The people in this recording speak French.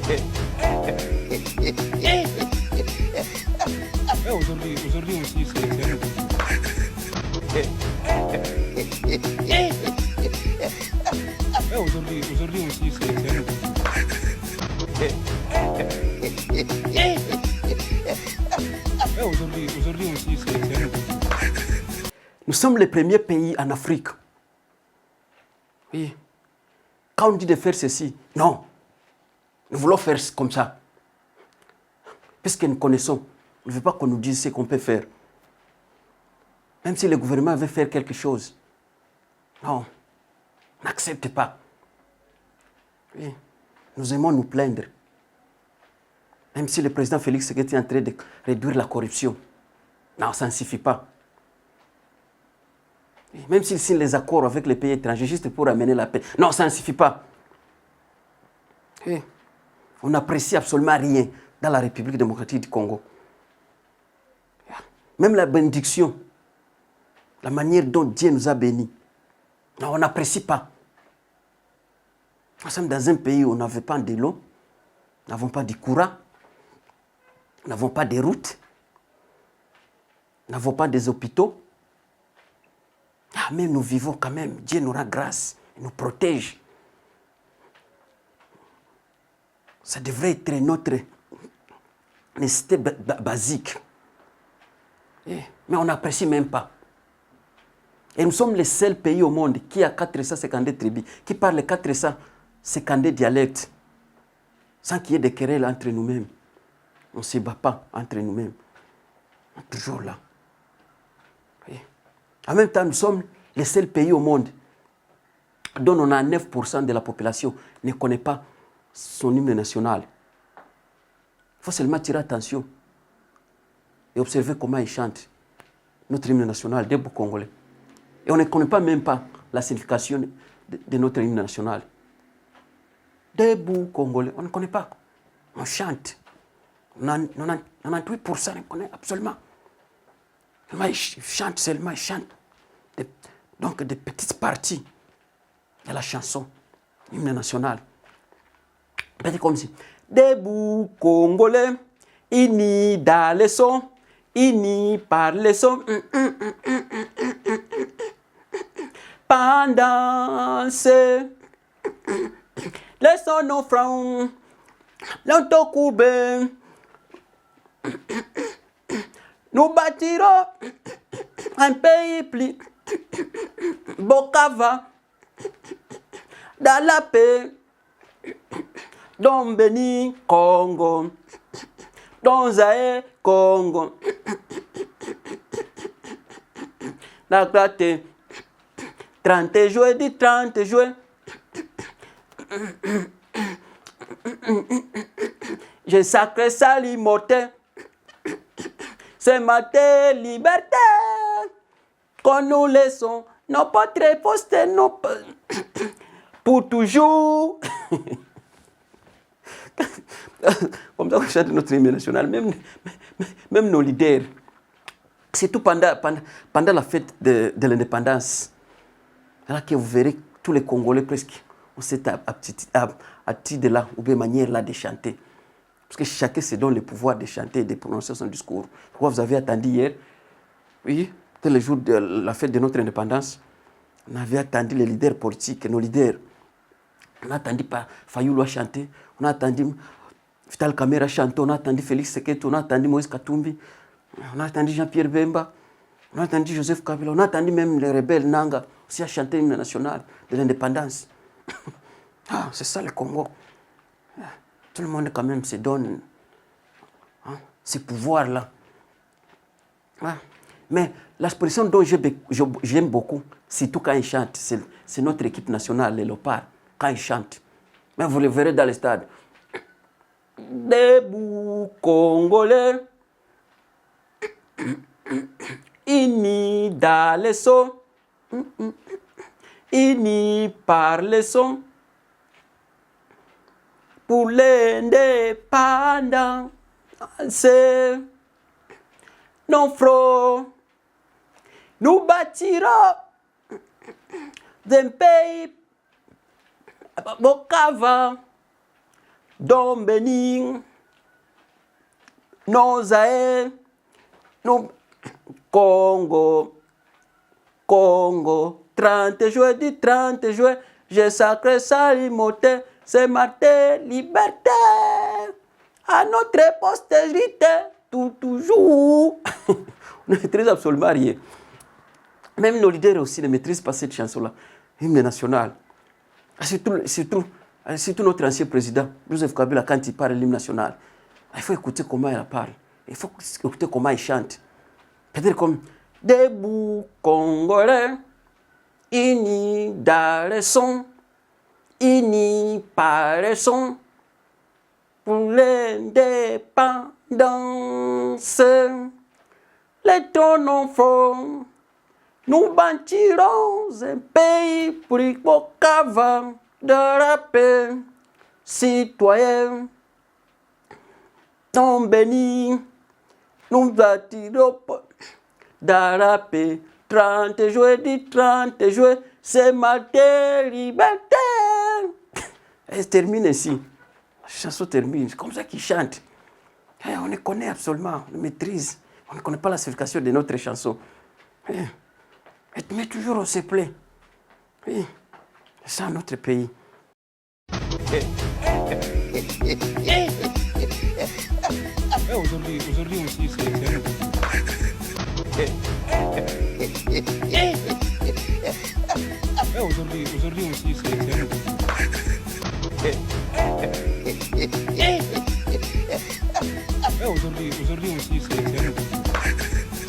Aujourd'hui aussi, c'est un aujourd'hui aussi, c'est aujourd'hui aussi, c'est Nous sommes les premiers pays en Afrique. Oui. Quand on dit de faire ceci, non. Nous voulons faire comme ça. Puisque nous connaissons, on ne veut pas qu'on nous dise ce qu'on peut faire. Même si le gouvernement veut faire quelque chose. Non, on n'accepte pas. Oui. Nous aimons nous plaindre. Même si le président Félix Tshisekedi est en train de réduire la corruption. Non, ça ne suffit pas. Oui. Même s'il signe les accords avec les pays étrangers juste pour amener la paix. Non, ça ne suffit pas. Oui. On n'apprécie absolument rien dans la République démocratique du Congo. Même la bénédiction, la manière dont Dieu nous a bénis, non, on n'apprécie pas. Nous sommes dans un pays où on n'avait pas de l'eau, nous n'avons pas de courant, nous n'avons pas de routes, nous n'avons pas des hôpitaux. Ah, mais nous vivons quand même. Dieu nous rend grâce, il nous protège. Ça devrait être notre nécessité basique. Mais on n'apprécie même pas. Et nous sommes les seuls pays au monde qui a 452 tribus, qui parlent 452 dialectes, sans qu'il y ait de querelles entre nous-mêmes. On ne se bat pas entre nous-mêmes. On est toujours là. En même temps, nous sommes les seuls pays au monde dont 99% de la population ne connaît pas son hymne national. Il faut seulement tirer attention et observer comment ils chantent notre hymne national, debout congolais. Et on ne connaît pas même pas la signification de notre hymne national. Debout congolais, on ne connaît pas. On chante. 98% on connaît absolument. Ils chantent seulement, ils chantent. Donc des petites parties de la chanson, hymne national. Peut-être comme si. Debout congolais, ini dans les sons, ini par les sons. Pendant ce laissons nos fronts longtemps courbés, nous bâtirons un pays plus Bokava dans la paix, dans Béni Congo, dans Zaïre Congo, la clarté. 30 juillet, dit 30 juillet. Je sacré ça l'immortel. C'est ma liberté. Quand nous laissons nos portraits postés, nos pour toujours. Comme ça, on chante notre hymne national, même nos leaders. C'est tout pendant la fête de l'indépendance. Là que vous verrez tous les Congolais presque ont cette attitude là, ou bien manière là de chanter. Parce que chacun se donne le pouvoir de chanter et de prononcer son discours. Pourquoi vous avez attendu hier, oui, c'était le jour de la fête de notre indépendance, on avait attendu les leaders politiques, nos leaders. On a attendu Fayulu à chanter, on a attendu Vital Kamerhe chanter, on a attendu Félix Tshisekedi, on a attendu Moïse Katumbi, on a attendu Jean-Pierre Bemba, on a attendu Joseph Kabila, on a attendu même les rebelles Nanga aussi à chanter l'hymne national de l'indépendance. Ah, c'est ça le Congo. Tout le monde quand même se donne ces pouvoirs-là. Mais l'expression dont j'aime beaucoup, surtout quand ils chantent, c'est notre équipe nationale, les Léopards, quand ils chantent. Mais vous le verrez dans les stades. Debout Congolais, ini dans les sons, ini par les sons, pour l'indépendance, nos fronts, nous bâtirons d'un pays Bokava Don béni, nos aïeux, nous, Congo, Congo, 30 juin, du 30 juin, j'ai sacré salimoté, c'est matin, liberté, à notre postérité, toujours. On ne maîtrise absolument rien. Même nos leaders aussi ne maîtrisent pas cette chanson-là, hymne national. Surtout notre ancien président, Joseph Kabila, quand il parle de l'hymne national, il faut écouter comment il parle. Il faut écouter comment il chante. C'est-à-dire comme debout Congolais, unis dans le son, unis par le son, pour l'indépendance. Les tonneaux font, nous bâtirons un pays plus beau qu'avant de la paix, citoyens. Ton béni, nous bâtirons dans la paix. 30 juillet, du 30 juillet, c'est ma liberté. Elle se termine ainsi. La chanson termine, c'est comme ça qu'ils chantent. Et on les connaît absolument, on les maîtrise. On ne connaît pas la signification de notre chanson. Mais toujours on se plaît. Oui, c'est ça notre pays. Aujourd'hui aussi, c'est